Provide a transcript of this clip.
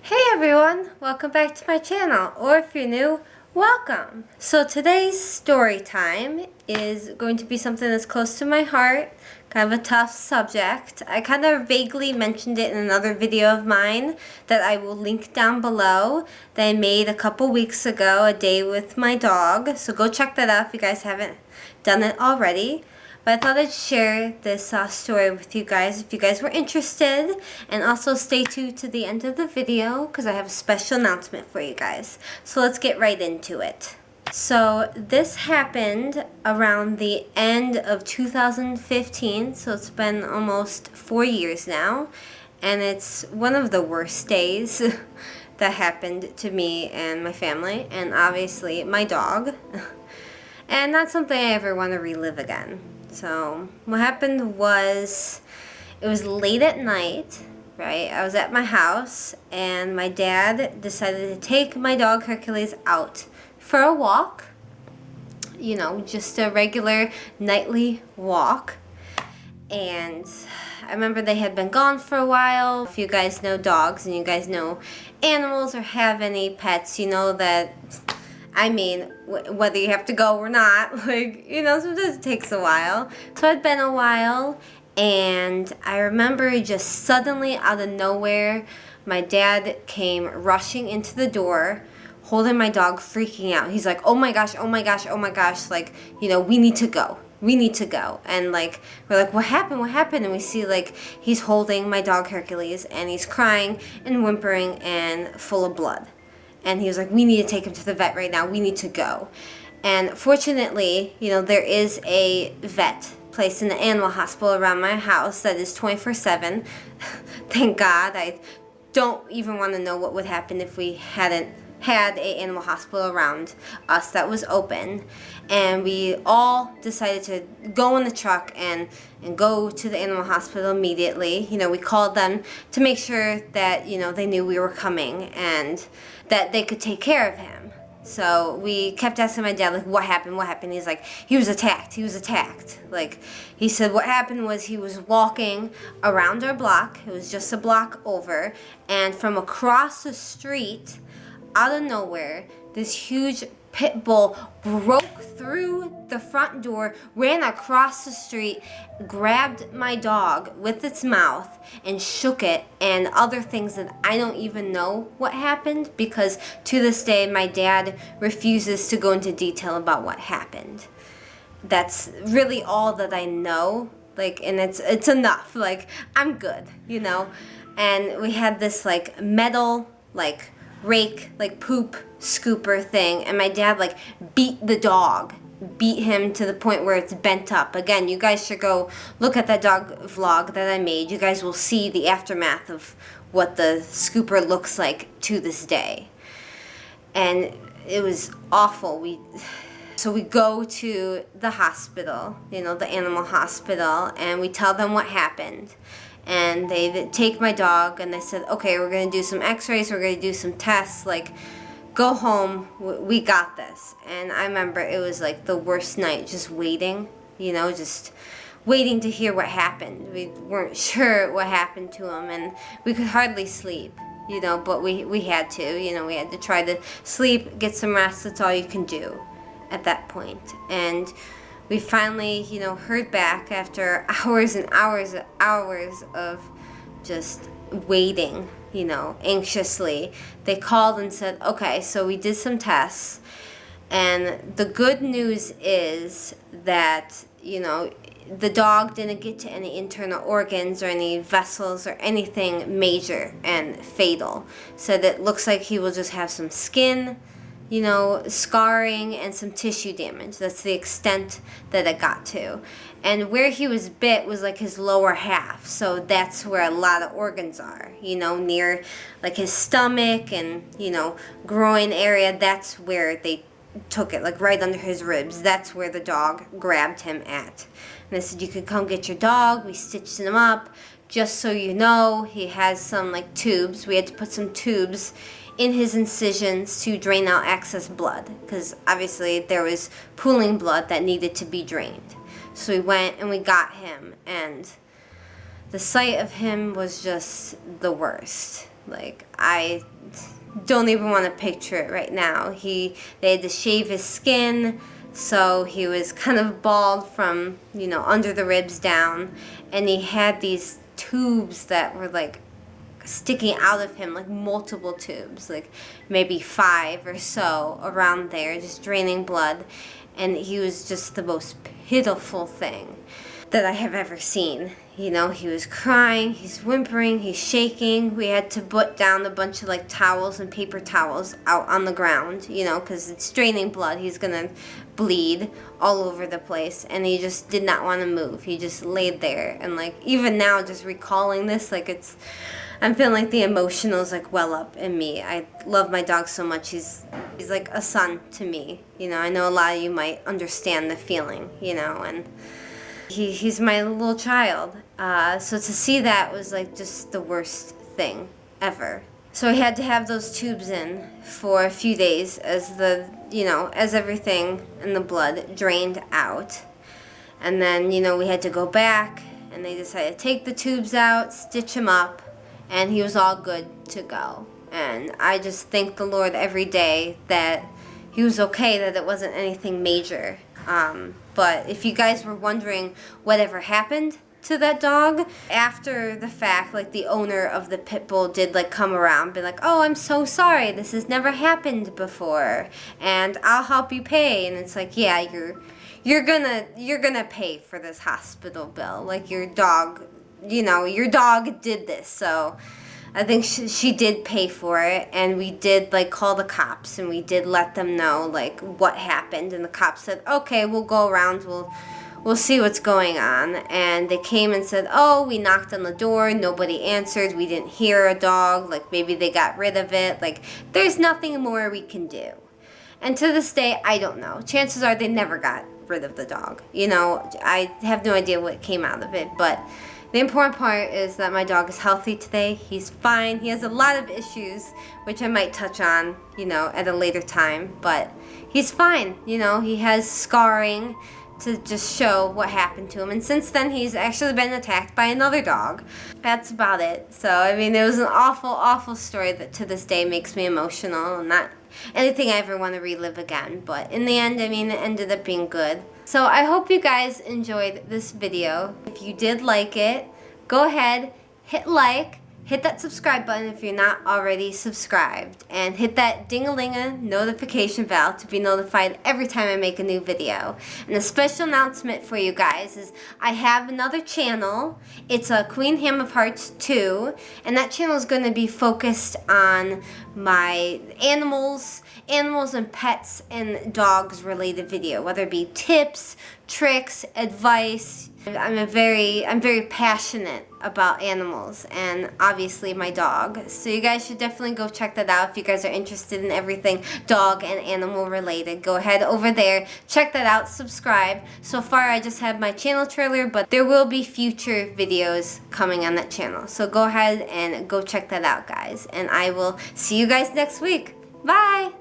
Hey everyone, welcome back to my channel, or if you're new, welcome. So today's story time is going to be something that's close to my heart, kind of a tough subject. I kind of vaguely mentioned it in another video of mine that I will link down below that I made a couple weeks ago, a day with my dog. So go check that out if you guys haven't done it already. But I thought I'd share this story with you guys if you guys were interested. And also stay tuned to the end of the video because I have a special announcement for you guys. So let's get right into it. So this happened around the end of 2015. So it's been almost 4 years now. And it's one of the worst days that happened to me and my family. And obviously my dog. And not something I ever want to relive again. So what happened was, it was late at night, right? I was at my house and my dad decided to take my dog Hercules out for a walk. You know, just a regular nightly walk. And I remember they had been gone for a while. If you guys know dogs and you guys know animals or have any pets, you know that, I mean, whether you have to go or not, like, you know, sometimes it takes a while. So it'd been a while, and I remember just suddenly out of nowhere, my dad came rushing into the door, holding my dog, freaking out. He's like, oh my gosh, oh my gosh, oh my gosh, like, you know, we need to go. We need to go. And like, we're like, what happened? What happened? And we see like, he's holding my dog Hercules, and he's crying and whimpering and full of blood. And he was like, we need to take him to the vet right now. We need to go. And fortunately, you know, there is a vet placed in the animal hospital around my house that is 24/7. Thank God. I don't even want to know what would happen if we hadn't had an animal hospital around us that was open. And we all decided to go in the truck and go to the animal hospital immediately. You know, we called them to make sure that, you know, they knew we were coming and that they could take care of him. So we kept asking my dad, like, what happened? What happened? He's like, he was attacked. He was attacked. Like, he said what happened was he was walking around our block. It was just a block over. And from across the street, out of nowhere, this huge pit bull broke through the front door, ran across the street, grabbed my dog with its mouth and shook it, and other things that I don't even know what happened, because to this day my dad refuses to go into detail about what happened. That's really all that I know, like, and it's enough. Like, I'm good, you know. And we had this like metal like rake, like poop scooper thing, and my dad like beat him to the point where it's bent up. Again, you guys should go look at that dog vlog that I made. You guys will see the aftermath of what the scooper looks like to this day. And it was awful. So we go to the hospital, you know, the animal hospital, and we tell them what happened. And they take my dog, and they said, okay, we're going to do some x-rays, we're going to do some tests, like, go home, we got this. And I remember it was like the worst night, just waiting, you know, just waiting to hear what happened. We weren't sure what happened to him, and we could hardly sleep, you know, but we had to, you know, we had to try to sleep, get some rest. That's all you can do at that point. And we finally, you know, heard back after hours and hours and hours of just waiting, you know, anxiously. They called and said, okay, so we did some tests, and the good news is that, you know, the dog didn't get to any internal organs or any vessels or anything major and fatal. So that looks like he will just have some skin, you know, scarring and some tissue damage. That's the extent that it got to. And where he was bit was like his lower half. So that's where a lot of organs are, you know, near like his stomach and, you know, groin area. That's where they took it, like right under his ribs. That's where the dog grabbed him at. And they said, you could come get your dog. We stitched him up. Just so you know, he has some like tubes. We had to put some tubes in his incisions to drain out excess blood, because obviously there was pooling blood that needed to be drained. So we went and we got him, and the sight of him was just the worst. Like, I don't even want to picture it right now. They had to shave his skin, so he was kind of bald from, you know, under the ribs down, and he had these tubes that were like sticking out of him, like multiple tubes, like maybe 5 or so around there, just draining blood. And he was just the most pitiful thing that I have ever seen. You know, he was crying, he's whimpering, he's shaking. We had to put down a bunch of like towels and paper towels out on the ground, you know, because it's draining blood. He's gonna bleed all over the place, and he just did not want to move. He just laid there, and like even now, just recalling this, like I'm feeling like the emotionals like well up in me. I love my dog so much. He's like a son to me. You know, I know a lot of you might understand the feeling, you know, and he's my little child. So to see that was like just the worst thing ever. So he had to have those tubes in for a few days as as everything in the blood drained out. And then, you know, we had to go back, and they decided to take the tubes out, stitch him up, and he was all good to go. And I just thank the Lord every day that he was okay, that it wasn't anything major. But if you guys were wondering whatever happened to that dog, after the fact, like the owner of the pit bull did like come around, be like, oh, I'm so sorry, this has never happened before, and I'll help you pay. And it's like, yeah, you're gonna pay for this hospital bill. Like your dog, you know, your dog did this. So I think she did pay for it, and we did like call the cops, and we did let them know like what happened, and the cops said, okay, we'll go around, we'll see what's going on. And they came and said, oh, we knocked on the door, nobody answered, we didn't hear a dog, like maybe they got rid of it, like there's nothing more we can do. And to this day, I don't know. Chances are they never got rid of the dog. You know, I have no idea what came out of it, but the important part is that my dog is healthy today. He's fine. He has a lot of issues, which I might touch on, you know, at a later time, but he's fine. You know, he has scarring to just show what happened to him. And since then, he's actually been attacked by another dog. That's about it. So, I mean, it was an awful, awful story that to this day makes me emotional, and not anything I ever want to relive again. But in the end, I mean, it ended up being good. So I hope you guys enjoyed this video. If you did like it, go ahead, hit like, hit that subscribe button if you're not already subscribed, and hit that ding-a-ling-a notification bell to be notified every time I make a new video. And a special announcement for you guys is I have another channel. It's a QueenHamOfHearts 2, and that channel is going to be focused on my animals and pets and dogs related video, whether it be tips, tricks, advice. I'm very passionate about animals, and obviously my dog. So you guys should definitely go check that out if you guys are interested in everything dog and animal related. Go ahead over there, check that out, subscribe. So far I just have my channel trailer, but there will be future videos coming on that channel. So go ahead and go check that out, guys. And I will see you guys next week. Bye!